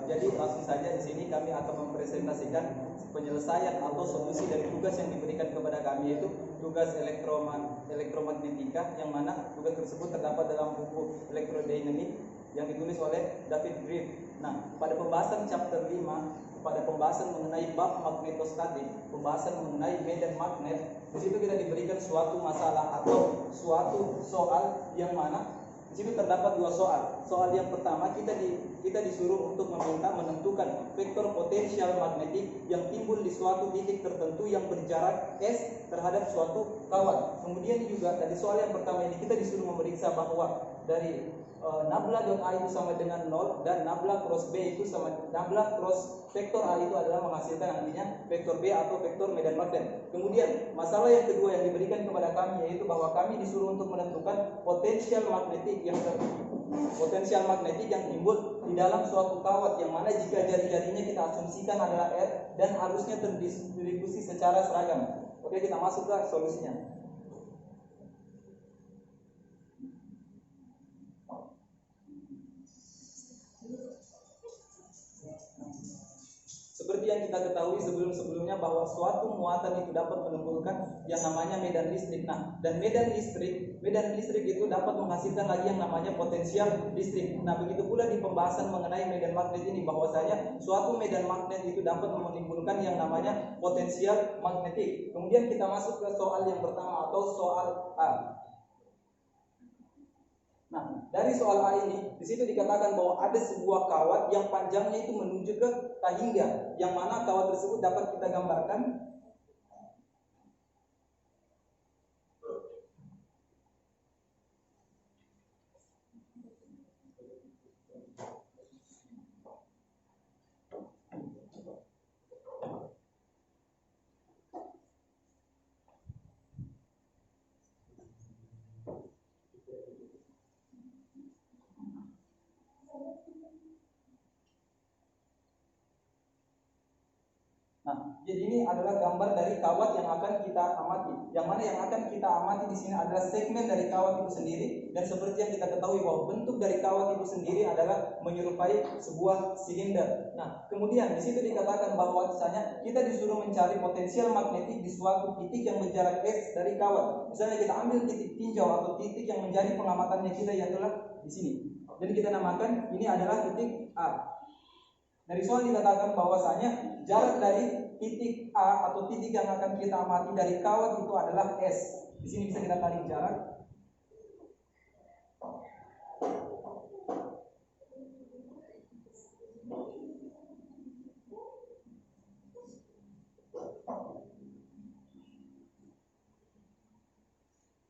Jadi langsung saja di sini kami akan mempresentasikan penyelesaian atau solusi dari tugas yang diberikan kepada kami, yaitu tugas elektromagnetika, yang mana tugas tersebut terdapat dalam buku Electrodynamic yang ditulis oleh David Griff. Nah, pada pembahasan chapter 5, pada pembahasan mengenai bab magnetostatik, pembahasan mengenai medan magnet, di situ kita diberikan suatu masalah atau suatu soal yang mana di situ terdapat dua soal. Soal yang pertama, kita disuruh untuk menentukan vektor potensial magnetik yang timbul di suatu titik tertentu yang berjarak S terhadap suatu kawan. Kemudian juga dari soal yang pertama ini kita disuruh memeriksa bahwa dari nabla dot A itu sama dengan 0 dan nabla cross B itu sama, nabla cross vektor A itu adalah menghasilkan nantinya vektor B atau vektor medan magnet. Kemudian masalah yang kedua yang diberikan kepada kami, yaitu bahwa kami disuruh untuk menentukan potensial magnetik yang timbul di dalam suatu kawat, yang mana jika jari-jarinya kita asumsikan adalah R dan arusnya terdistribusi secara seragam. Oke, kita masuk ke solusinya. Seperti yang kita ketahui sebelum-sebelumnya bahwa suatu muatan itu dapat menimbulkan yang namanya medan listrik. Nah, dan medan listrik itu dapat menghasilkan lagi yang namanya potensial listrik. Nah, begitu pula di pembahasan mengenai medan magnet ini, bahwasanya suatu medan magnet itu dapat menimbulkan yang namanya potensial magnetik. Kemudian kita masuk ke soal yang pertama atau soal A. Nah, dari soal A ini, di situ dikatakan bahwa ada sebuah kawat yang panjangnya itu menuju ke tahingga, yang mana kawat tersebut dapat kita gambarkan. Nah, jadi ini adalah gambar dari kawat yang akan kita amati. Yang mana yang akan kita amati di sini adalah segmen dari kawat itu sendiri, dan seperti yang kita ketahui bahwa bentuk dari kawat itu sendiri adalah menyerupai sebuah silinder. Nah, kemudian di situ dikatakan bahwa misalnya kita disuruh mencari potensial magnetik di suatu titik yang berjarak S dari kawat. Misalnya kita ambil titik tinjau atau titik yang menjadi pengamatannya kita, yaitu di sini. Jadi kita namakan ini adalah titik A. Dari soal dikatakan bahwasanya jarak dari titik A atau titik yang akan kita amati dari kawat itu adalah S. Di sini bisa kita tarik jarak.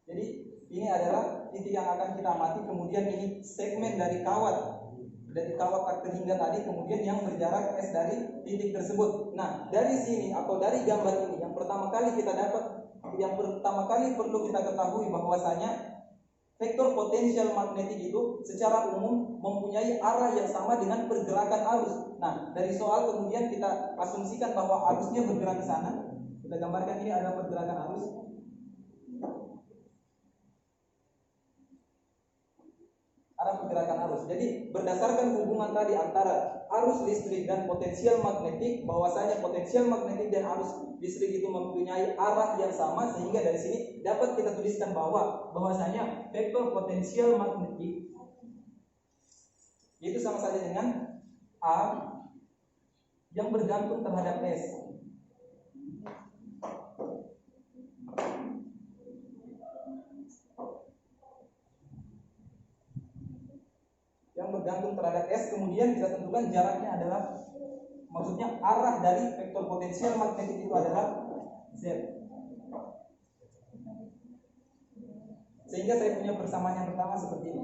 Jadi ini adalah titik yang akan kita amati. Kemudian ini segmen dari kawat terhingga tadi, kemudian yang berjarak S dari titik tersebut. Nah, dari sini atau dari gambar ini yang pertama kali perlu kita ketahui bahwasanya vektor potensial magnetik itu secara umum mempunyai arah yang sama dengan pergerakan arus. Nah, dari soal kemudian kita asumsikan bahwa arusnya bergerak ke sana. Kita gambarkan ini adalah pergerakan arus. Arah pergerakan arus. Jadi berdasarkan hubungan tadi antara arus listrik dan potensial magnetik, bahwasanya potensial magnetik dan arus listrik itu mempunyai arah yang sama, sehingga dari sini dapat kita tuliskan bahwasanya vektor potensial magnetik itu sama saja dengan A yang bergantung terhadap S. Yang bergantung terhadap S, kemudian kita tentukan jaraknya adalah, maksudnya arah dari vektor potensial magnetik itu adalah Z. Sehingga saya punya persamaan yang pertama seperti ini.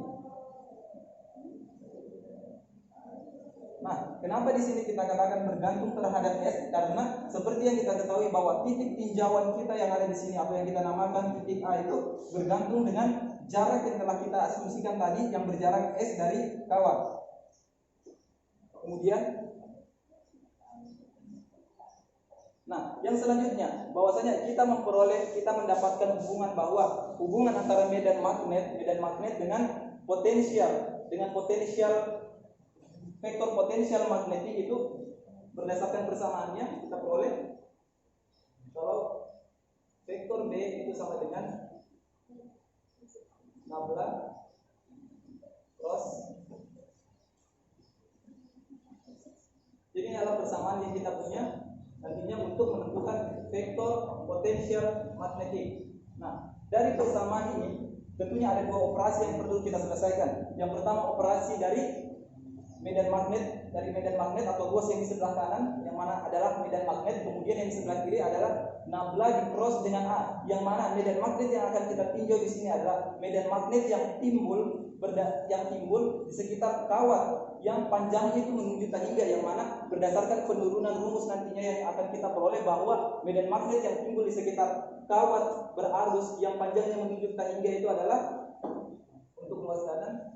Nah, kenapa di sini kita katakan bergantung terhadap S? Karena seperti yang kita ketahui bahwa titik tinjauan kita yang ada di sini atau yang kita namakan titik A itu bergantung dengan jarak yang telah kita asumsikan tadi yang berjarak S dari kawat. Kemudian, nah, yang selanjutnya bahwasanya kita mendapatkan hubungan antara medan magnet dengan potensial vektor potensial magnetik itu berdasarkan persamaannya kita peroleh kalau vektor B itu sama dengan nabla cross. Jadi ini adalah persamaan yang kita punya nantinya untuk menentukan vektor potensial magnetik. Nah, dari persamaan ini tentunya ada dua operasi yang perlu kita selesaikan. Yang pertama operasi dari medan magnet, atau ruas yang di sebelah kanan yang mana adalah medan magnet, kemudian yang di sebelah kiri adalah nabla di cross dengan A, yang mana medan magnet yang akan kita tinjau di sini adalah medan magnet yang timbul di sekitar kawat yang panjangnya itu menuju Tahingga, yang mana berdasarkan penurunan rumus nantinya yang akan kita peroleh bahwa medan magnet yang timbul di sekitar kawat berarus yang panjangnya menuju Tahingga itu adalah untuk ruas kanan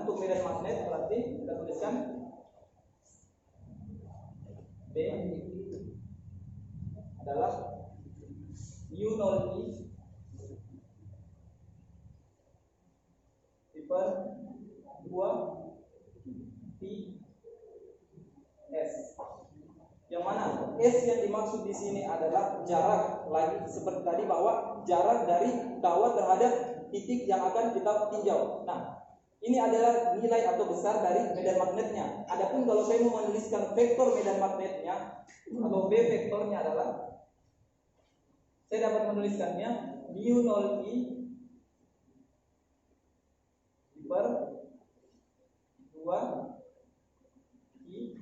untuk medan magnet berarti kita tuliskan B adalah U0E per 2 pi S, yang mana S yang dimaksud di sini adalah jarak, lagi seperti tadi bahwa jarak dari kawat terhadap titik yang akan kita tinjau. Nah, ini adalah nilai atau besar dari medan magnetnya. Adapun kalau saya mau menuliskan vektor medan magnetnya atau B vektornya adalah, saya dapat menuliskannya mu0i per 2 pi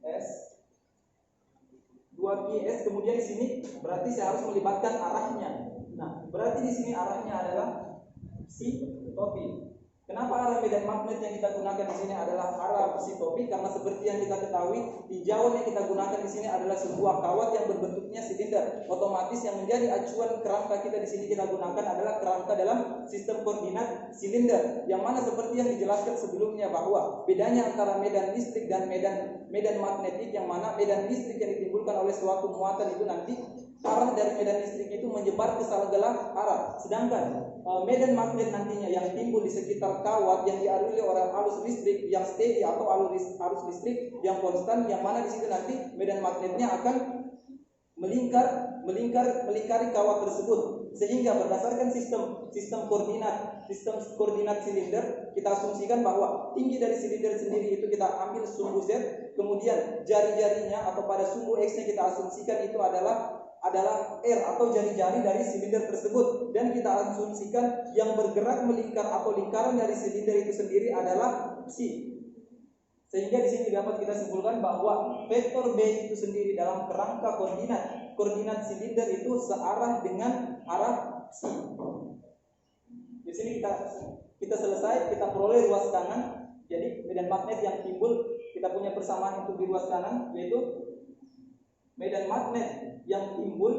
S 2 pi S, kemudian di sini berarti saya harus melibatkan arahnya. Nah, berarti di sini arahnya adalah si topi. Kenapa arah medan magnet yang kita gunakan di sini adalah arah si topi? Karena seperti yang kita ketahui, tinjauan yang kita gunakan di sini adalah sebuah kawat yang berbentuknya silinder. Otomatis yang menjadi acuan kerangka kita di sini kita gunakan adalah kerangka dalam sistem koordinat silinder. Yang mana seperti yang dijelaskan sebelumnya bahwa bedanya antara medan listrik dan medan magnetik, yang mana medan listrik yang ditimbulkan oleh suatu muatan itu nanti arah dari medan listrik itu menyebar ke segala arah, sedangkan medan magnet nantinya yang timbul di sekitar kawat yang diarus oleh arus listrik yang steady atau arus listrik yang konstan, yang mana di situ nanti medan magnetnya akan melingkari kawat tersebut, sehingga berdasarkan sistem koordinat silinder kita asumsikan bahwa tinggi dari silinder sendiri itu kita ambil sumbu Z, kemudian jari-jarinya atau pada sumbu X nya kita asumsikan itu adalah R atau jari-jari dari silinder tersebut, dan kita asumsikan yang bergerak melingkar atau lingkaran dari silinder itu sendiri adalah psi. Sehingga di sini dapat kita simpulkan bahwa vektor B itu sendiri dalam kerangka koordinat silinder itu searah dengan arah psi. Di sini kita selesai, kita peroleh ruas kanan. Jadi medan magnet yang timbul kita punya persamaan untuk di ruas kanan, yaitu medan magnet yang timbul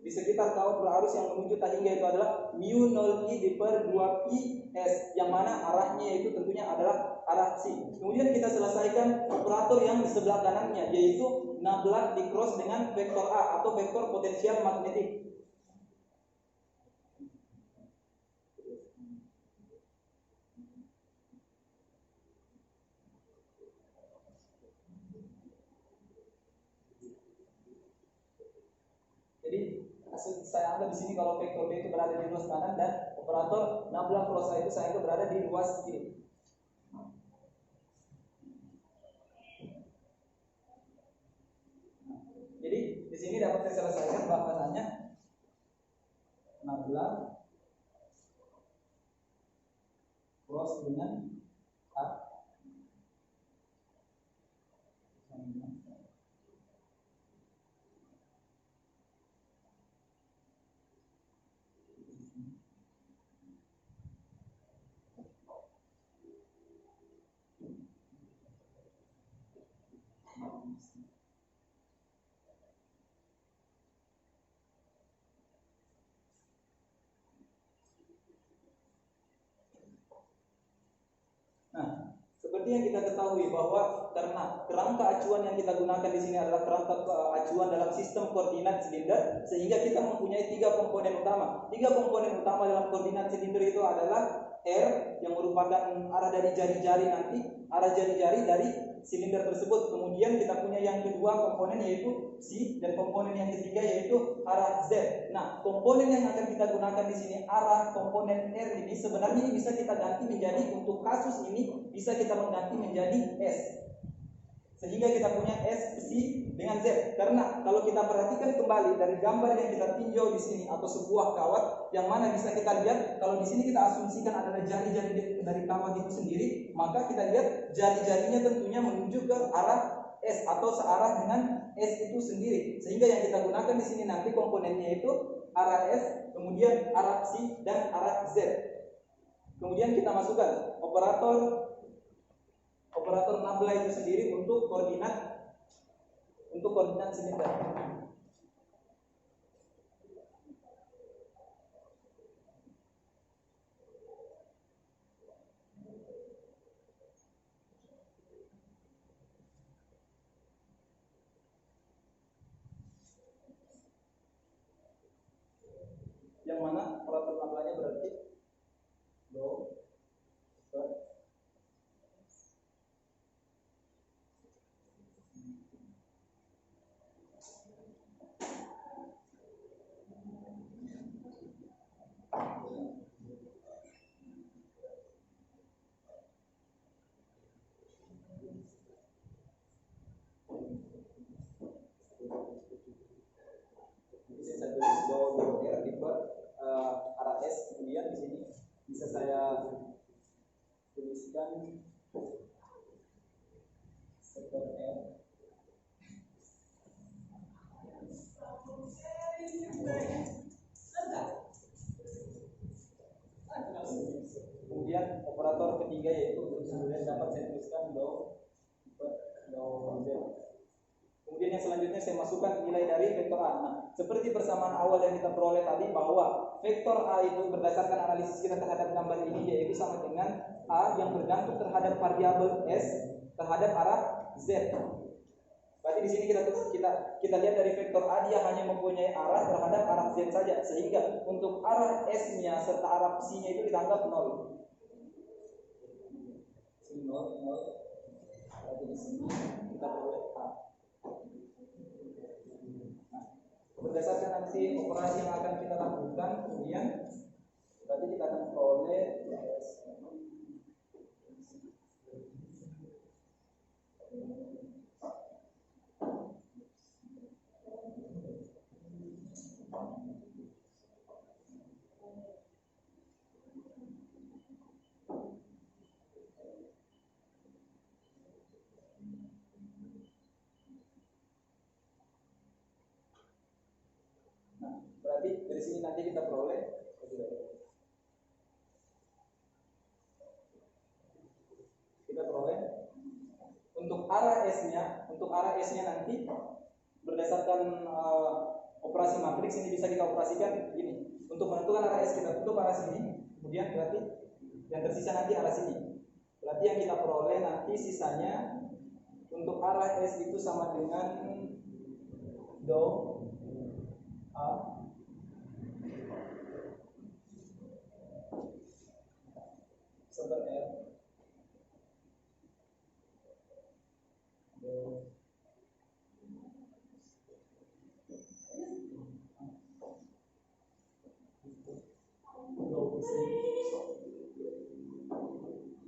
di sekitar kawat berarus yang menuju Tahingga itu adalah mu0i per 2 pi S, yang mana arahnya itu tentunya adalah arah psi. Kemudian kita selesaikan operator yang di sebelah kanannya, yaitu nabla di cross dengan vektor A atau vektor potensial magnetik. Jadi saya anggap di sini kalau vektor B itu berada di ruas kanan dan operator nabla cross A itu saya anggap berada di ruas kiri. Jadi di sini dapat saya selesaikan bahwasannya nabla cross dengan A Seperti yang kita ketahui bahwa karena kerangka acuan yang kita gunakan di sini adalah kerangka acuan dalam sistem koordinat silinder, sehingga kita mempunyai 3 komponen utama. 3 komponen utama dalam koordinat silinder itu adalah R yang merupakan arah dari jari-jari nanti, arah jari-jari dari silinder tersebut. Kemudian kita punya yang kedua komponen yaitu C, dan komponen yang ketiga yaitu arah Z. Nah, komponen yang akan kita gunakan di sini arah komponen R ini sebenarnya ini bisa kita ganti menjadi, untuk kasus ini bisa kita mengganti menjadi S. Sehingga kita punya S, C dengan Z. Karena kalau kita perhatikan kembali dari gambar yang kita tinjau di sini atau sebuah kawat, yang mana bisa kita lihat kalau di sini kita asumsikan adalah jari-jari dari kawat itu sendiri, maka kita lihat jari-jarinya tentunya menuju ke arah S atau searah dengan S itu sendiri. Sehingga yang kita gunakan di sini nanti komponennya itu arah S, kemudian arah C dan arah Z. Kemudian kita masukkan operator nabla itu sendiri untuk koordinat silinder. Yang mana operator nablanya berarti do, saya tulis do R dibuat arah S. Kemudian di sini bisa saya tuliskan sektor R. Kemudian operator ketiga yaitu kemudian dapat saya tuliskan do Z. Kemudian yang selanjutnya saya masukkan nilai dari vektor A. Nah, seperti persamaan awal yang kita peroleh tadi bahwa vektor A itu berdasarkan analisis kita terhadap gambar ini yaitu sama dengan A yang bergantung terhadap variabel S terhadap arah Z. Berarti di sini kita lihat dari vektor A dia hanya mempunyai arah terhadap arah Z saja, sehingga untuk arah S-nya serta arah C-nya itu kita anggap 0. 0. Berarti di sini kita peroleh A. Berdasarkan nanti operasi yang akan kita lakukan, kemudian berarti kita akan peroleh S. Berarti dari sini nanti kita peroleh untuk arah S-nya nanti berdasarkan operasi matriks ini bisa kita operasikan begini. Untuk menentukan arah S kita tutup arah sini, kemudian berarti yang tersisa nanti arah sini. Berarti yang kita peroleh nanti sisanya untuk arah S itu sama dengan do A sektor R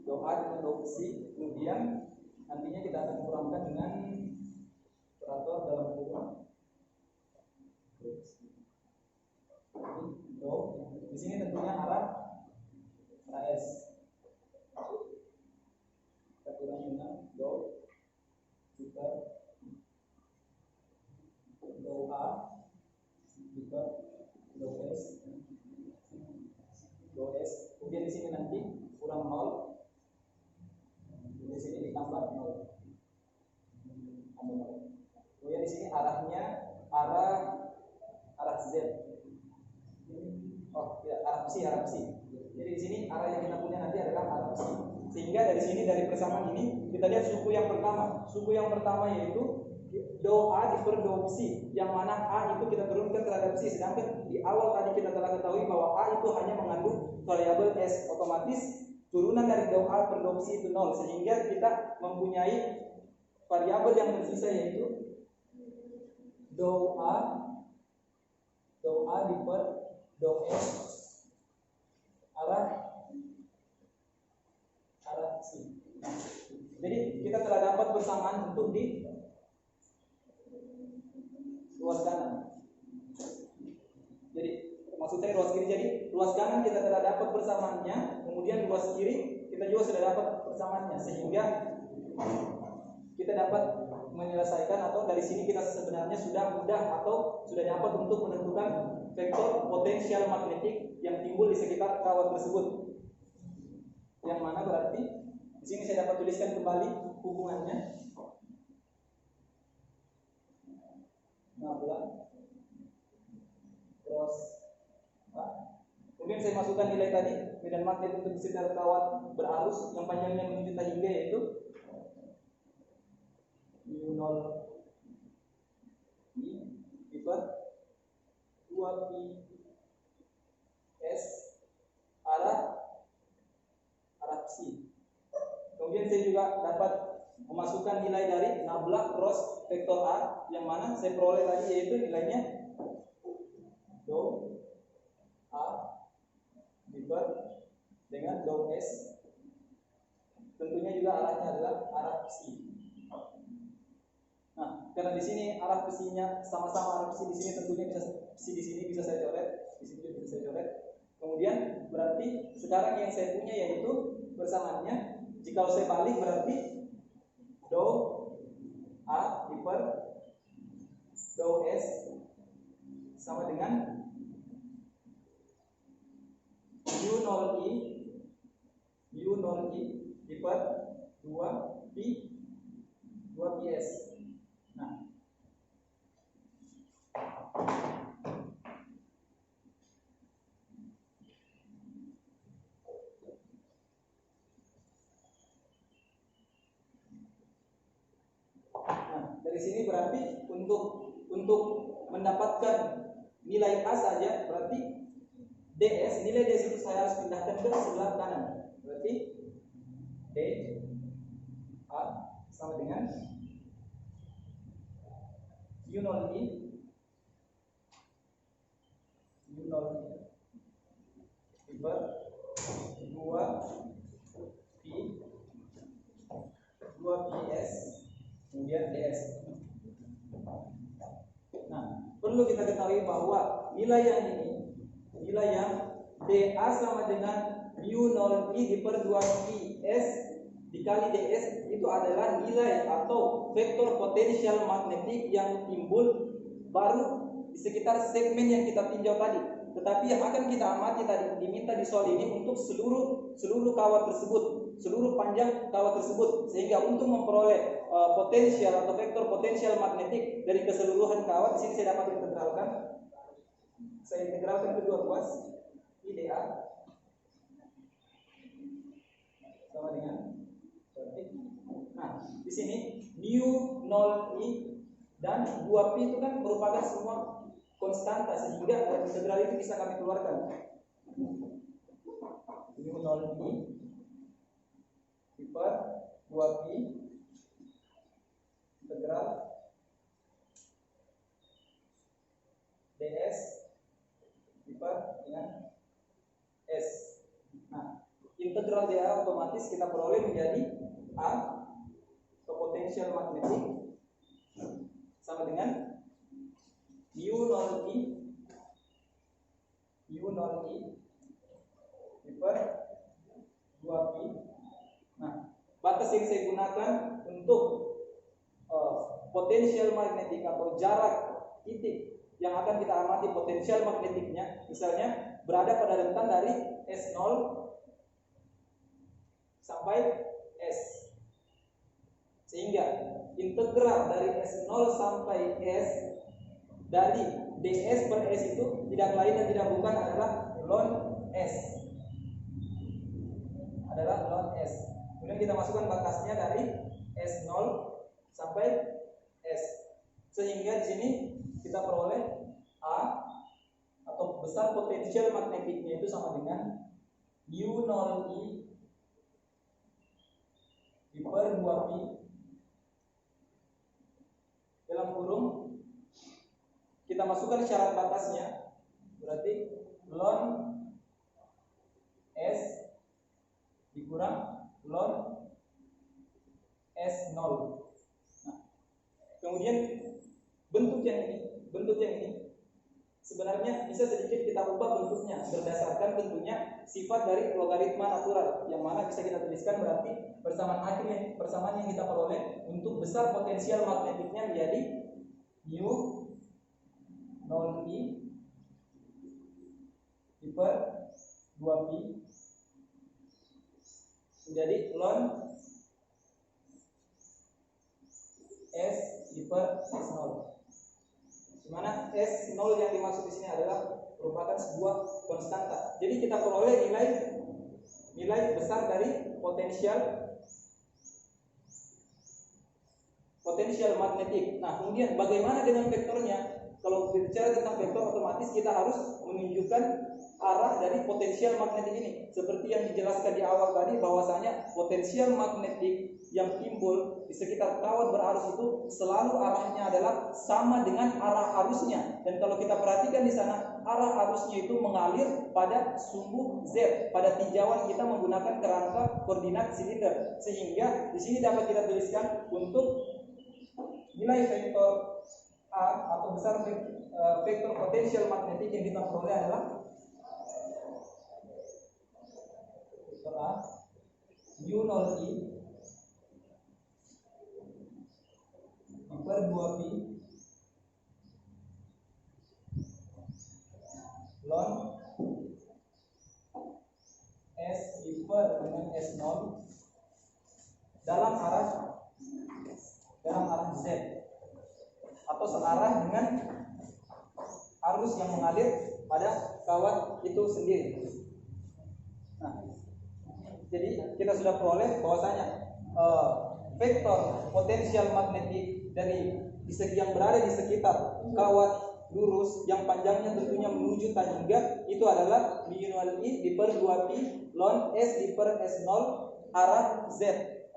do A dengan do C. Kemudian nantinya kita akan kurangkan dengan operator dalam kurung do. Di sini tentunya arah S. Kita kurang dengan do juga do A juga do S. Kemudian di sini nanti kurang 0. Di sini ditambah 0. Kemudian di sini arahnya arah Z. Oh, tidak, arah C. Jadi di sini arah yang kita punya nanti adalah arah C. Sehingga dari sini, dari persamaan ini kita lihat suku yang pertama. Suku yang pertama yaitu do A diper do psi, yang mana A itu kita turunkan terhadap psi. Sedangkan di awal tadi kita telah ketahui bahwa A itu hanya mengandung variabel S. Otomatis turunan dari do A per do psi itu 0, sehingga kita mempunyai variabel yang tersisa yaitu do A diper do S arah psi. Nah, jadi kita telah dapat persamaan untuk di ruas kanan. Jadi maksudnya ruas kiri. Jadi ruas kanan kita telah dapat persamaannya, kemudian ruas kiri kita juga sudah dapat persamaannya, sehingga kita dapat menyelesaikan, atau dari sini kita sebenarnya sudah mudah atau sudah dapat untuk menentukan vektor potensial magnetik yang timbul di sekitar kawat tersebut. Yang mana berarti di sini saya dapat tuliskan kembali hubungannya. 16 cross A. Kemudian saya masukkan nilai tadi, medan magnet untuk di sekitar kawat berarus yang panjangnya menuju hingga yaitu mu0 I diper 2 pi S arah psi. Kemudian saya juga dapat memasukkan nilai dari nabla cross vektor A, yang mana saya peroleh tadi yaitu nilainya do A diper dengan do S. Tentunya juga arahnya adalah arah psi. Nah, karena di sini arah psinya sama-sama arah psi, di sini tentunya bisa psi di sini bisa saya coret, di sini bisa saya coret. Kemudian berarti sekarang yang saya punya yaitu bersamaannya, jika saya balik berarti do A diper do S sama dengan mu0 I diper 2 pi S. Nah, dari sini berarti untuk mendapatkan nilai A saja berarti nilai DS itu saya harus pindahkan ke sebelah kanan. Berarti D A sama dengan mu0 I diper 2 pi S kemudian DS. Nah, perlu kita ketahui bahwa nilai yang DA sama dengan mu0 I diper 2 pi S dikali DS itu adalah nilai atau vektor potensial magnetik yang timbul baru di sekitar segmen yang kita tinjau tadi. Tetapi yang akan kita amati tadi diminta di soal ini untuk seluruh kawat tersebut, seluruh panjang kawat tersebut, sehingga untuk memperoleh potensial atau vektor potensial magnetik dari keseluruhan kawat, di sini saya dapat integralkan. Saya integralkan kedua ruas IDA sama dengan di sini mu0 I dan 2 pi itu kan merupakan semua konstanta, sehingga dari integral itu bisa kami keluarkan. mu0 I diper 2 pi integral ds diper dengan S. Nah, integral DA otomatis kita peroleh menjadi A atau potensial magnetik sama dengan mu0 I diper 2 pi. Nah, batas yang saya gunakan untuk potensial magnetik atau jarak titik yang akan kita amati potensial magnetiknya, misalnya berada pada rentan dari S0 sampai S, sehingga integral dari S0 sampai S dari ds per S itu tidak lain dan tidak bukan adalah ln S. Kemudian kita masukkan batasnya dari S0 sampai S. Sehingga di sini kita peroleh A atau besar potensial magnetiknya itu sama dengan U0I per 2pi dalam kurung kita masukkan syarat batasnya, berarti ln S dikurang ln S0. Nah, kemudian bentuk yang ini sebenarnya bisa sedikit kita ubah bentuknya berdasarkan tentunya sifat dari logaritma natural, yang mana bisa kita tuliskan berarti persamaan yang kita peroleh untuk besar potensial magnetiknya menjadi U0I per 2pi menjadi ln S per S0. Di mana S0 yang dimaksud di sini adalah merupakan sebuah konstanta. Jadi kita peroleh nilai besar dari potensial magnetik. Nah, kemudian bagaimana dengan vektornya? Kalau berbicara tentang vektor, otomatis kita harus menunjukkan arah dari potensial magnetik ini. Seperti yang dijelaskan di awal tadi, bahwasanya potensial magnetik yang timbul di sekitar kawat berarus itu selalu arahnya adalah sama dengan arah arusnya. Dan kalau kita perhatikan di sana, arah arusnya itu mengalir pada sumbu Z, pada tinjauan kita menggunakan kerangka koordinat silinder. Sehingga di sini dapat kita tuliskan untuk nilai vektor A atau besar vektor potensial magnetik yang kita peroleh adalah vektor A U0I per 2pi ln S per dengan S0 dalam arah Z atau searah dengan arus yang mengalir pada kawat itu sendiri. Nah, jadi kita sudah peroleh bahwasanya vektor potensial magnetik dari yang berada di sekitar kawat lurus yang panjangnya tentunya menuju tangga itu adalah U0I per 2pi ln S per S0 arah Z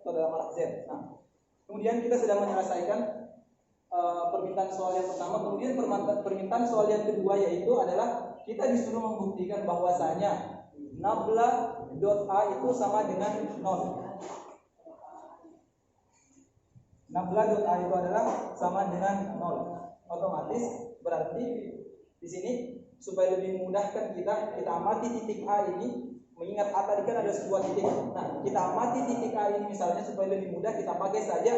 atau dalam arah Z. Nah, kemudian kita sudah menyelesaikan permintaan soal yang pertama. Kemudian permintaan soal yang kedua yaitu adalah kita disuruh membuktikan bahwasanya nabla.A itu sama dengan 0. Nabla.A itu adalah sama dengan 0. Otomatis berarti di sini supaya lebih memudahkan kita amati titik A ini. Mengingat A tadi kan ada sebuah titik. Nah, kita amati titik A ini misalnya supaya lebih mudah kita pakai saja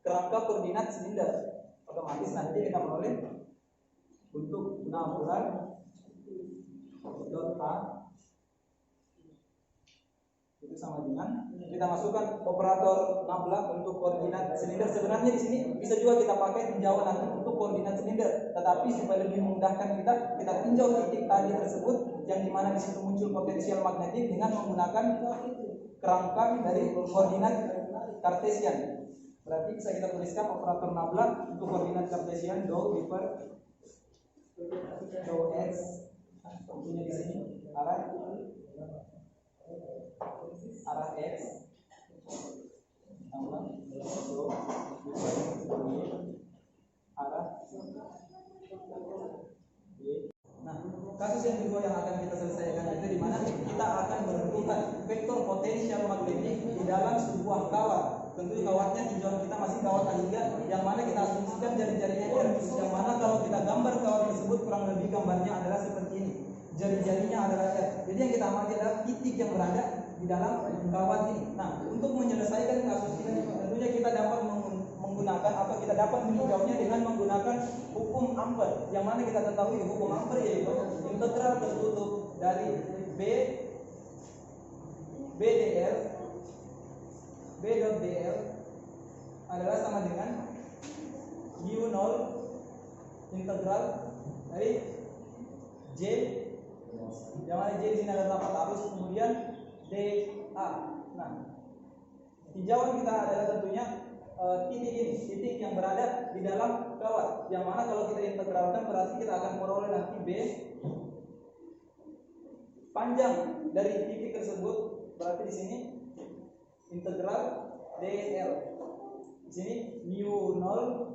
kerangka koordinat silinder. Otomatis nanti kita peroleh untuk nabla.A itu sama dengan kita masukkan operator nabla untuk koordinat silinder. Sebenarnya di sini bisa juga kita pakai tinjauan nanti untuk koordinat silinder, tetapi supaya lebih memudahkan kita tinjau titik tadi tersebut yang dimana di situ muncul potensial magnetik dengan menggunakan kerangka dari koordinat kartesian. Berarti bisa kita tuliskan operator nabla untuk koordinat kartesian dou per dou x tentunya di sini arah x tambah dou arah y. Nah, kasus yang kedua yang akan kita selesaikan itu di mana kita akan menentukan vektor potensial magnetik di dalam sebuah kawat. Tentu kawatnya tinjauan kita masih kawat A3 yang mana kita asumsikan jari-jarinya R, yang mana kalau kita gambar kawat tersebut kurang lebih gambarnya adalah seperti ini. Jari-jarinya adalah R. Jadi yang kita amati adalah titik yang berada di dalam kawat ini. Nah, untuk menyelesaikan kasus ini tentunya kita dapat menggunakan atau kita dapat meninjaunya dengan menggunakan hukum Ampere, yang mana kita ketahui hukum Ampere yaitu integral tertutup dari B dot dl adalah sama dengan U0 integral dari J, yang mana J di sini adalah dapat arus, kemudian dA. Nah, tinjauan kita adalah tentunya titik ini, titik yang berada di dalam kawat, yang mana kalau kita integralkan berarti kita akan memperoleh nanti B panjang dari titik tersebut, berarti di sini integral dl. Di sini mu 0.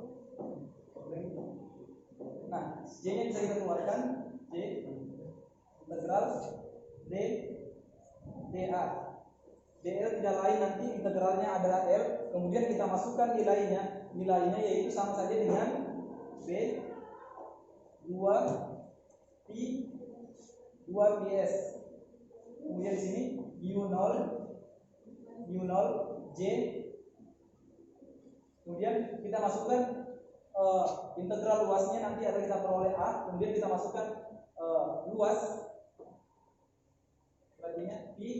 Nah, J-nya bisa kita keluarkan, J integral d dA. dl tidak lain nanti integralnya adalah L, kemudian kita masukkan nilainya yaitu sama saja dengan B 2 Pi 2 Ps. Kemudian di sini mu 0 J. Kemudian kita masukkan integral luasnya nanti akan kita peroleh A. Kemudian kita masukkan luas, berarti Pi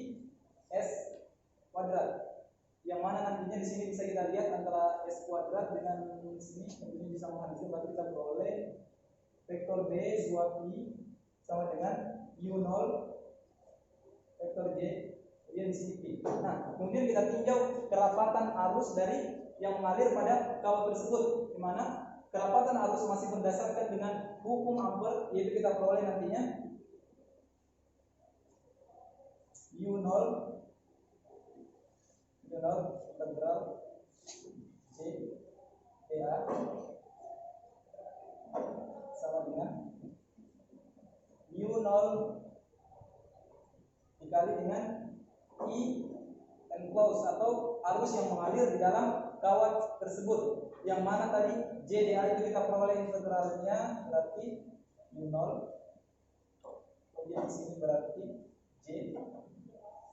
S kuadrat, yang mana nantinya di sini bisa kita lihat antara S kuadrat dengan sini tentunya bisa menghasilkan, berarti kita peroleh vektor B 2Pi sama dengan U0 vektor J, kemudian di sini Pi. Nah, kemudian kita tinjau kerapatan arus dari yang mengalir pada kawat tersebut, di mana kerapatan arus masih berdasarkan dengan hukum Ampere, yaitu kita peroleh nantinya U0 integral J dA sama dengan mu 0 dikali dengan I enclose atau arus yang mengalir di dalam kawat tersebut, yang mana tadi J dA itu kita peroleh integralnya berarti mu 0, kemudian di sini berarti J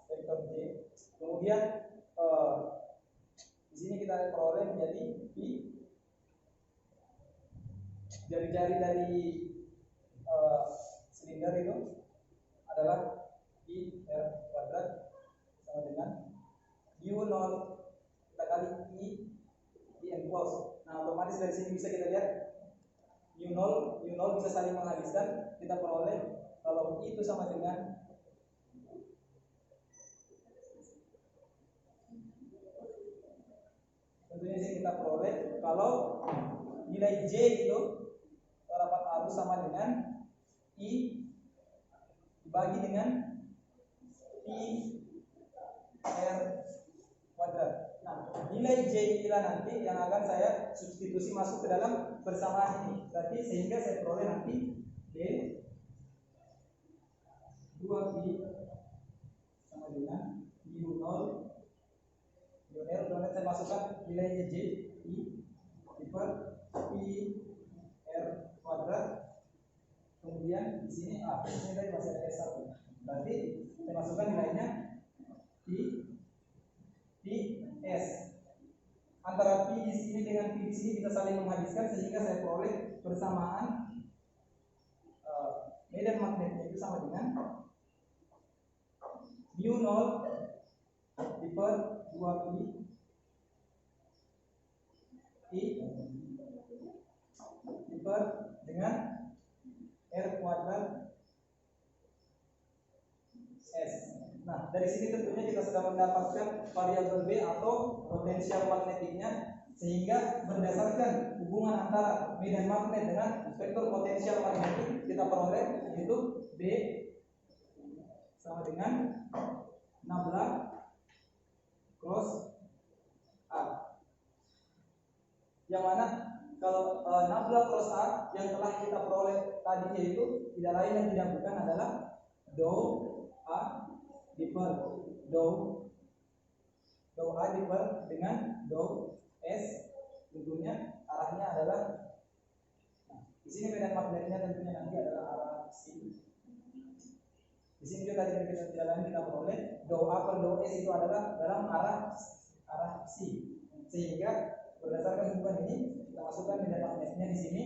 vektor J, kemudian di sini kita peroleh menjadi Pi, jari-jari dari silinder itu adalah Pi R kuadrat sama dengan U0 kita kali I enclose. Nah, otomatis dari sini bisa kita lihat U0 bisa saling menghabiskan, kita peroleh kalau I itu sama dengan tentunya sini kita peroleh kalau nilai J itu rapat arus sama dengan I dibagi dengan Pi R kuadrat. Nah, nilai J inilah nanti yang akan saya substitusi masuk ke dalam persamaan ini. Berarti sehingga saya peroleh nanti D 2Pi sama dengan U0 kemudian saya masukkan nilainya J I per Pi R kuadrat, kemudian di sini A, ini tadi masih ada S1, berarti saya masukkan nilainya Pi S. Antara Pi di sini dengan Pi di sini bisa saling menghabiskan, sehingga saya peroleh persamaan medan magnetnya itu sama dengan mu 0 per 2Pi I per dengan R kuadrat S. Nah, dari sini tentunya kita sudah mendapatkan variabel B atau potensial magnetiknya, sehingga berdasarkan hubungan antara medan magnet dengan vektor potensial magnetik kita peroleh yaitu B sama dengan nabla cross A, yang mana kalau nabla cross A yang telah kita peroleh tadi yaitu tidak lain dan tidak bukan adalah dou A diper dou A diper dengan dou S, tentunya arahnya adalah, nah, di sini medan magnetnya tentunya nanti adalah arah C. Di sini juga tadi kita tidak lain kita peroleh dou A per dou S itu adalah dalam arah C, sehingga berdasarkan hubungan ini kita masukkan medan magnetnya di sini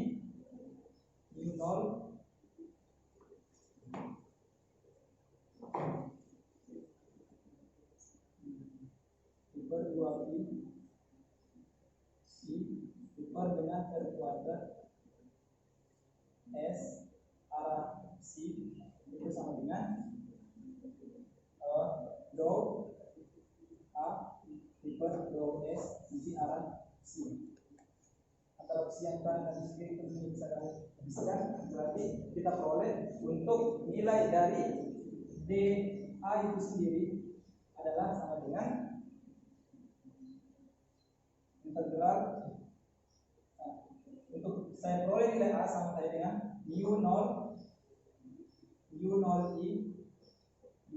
U0 per 2Pi I per dengan R kuadrat S arah C itu sama dengan dou A per koefisien dan distrik itu bisa kami habiskan, berarti kita peroleh untuk nilai dari dA itu sendiri adalah sama dengan integral. Untuk saya peroleh nilai A sama dengan U0i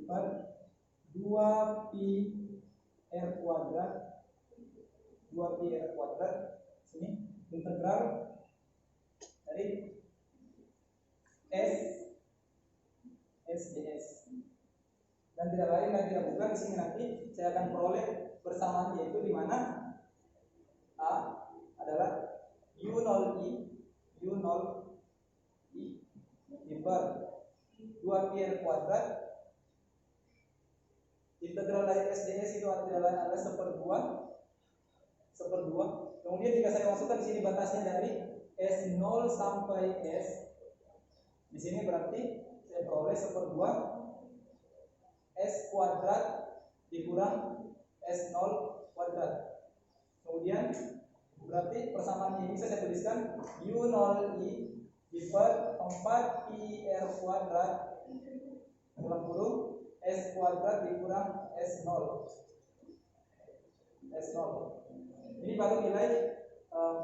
per 2pi r kuadrat sini integral dari SDS dan tidak lain dan tidak bukan. Di sini nanti saya akan peroleh bersamaan, yaitu di mana A adalah U0i per 2pi r kuadrat. Integral dari SDS itu adalah seperdua. Kemudian jika saya masukkan di sini batasnya dari S0 sampai S, di sini berarti saya peroleh seperdua S kuadrat dikurang S0 kuadrat. Kemudian berarti persamaannya ini bisa saya tuliskan U0i per 4pi r kuadrat dalam kurung S kuadrat dikurang S0. Ini baru nilai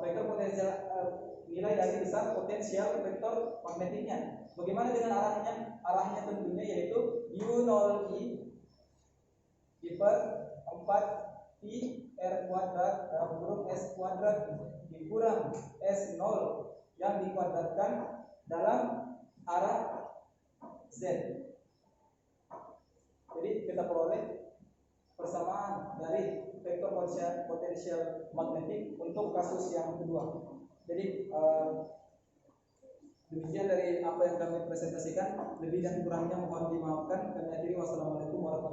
vektor potensial, nilai dari besar potensial vektor magnetiknya. Bagaimana dengan arahnya? Arahnya tentunya yaitu U0i per 4pi r kuadrat dalam kurung S kuadrat dikurang S0 yang dikuadratkan dalam arah Z. Jadi kita peroleh persamaan dari vektor potensial magnetik untuk kasus yang kedua. Jadi demikian dari apa yang kami presentasikan. Lebih dan kurangnya mohon dimaafkan. Kami akhiri. Wassalamualaikum warahmatullahi wabarakatuh.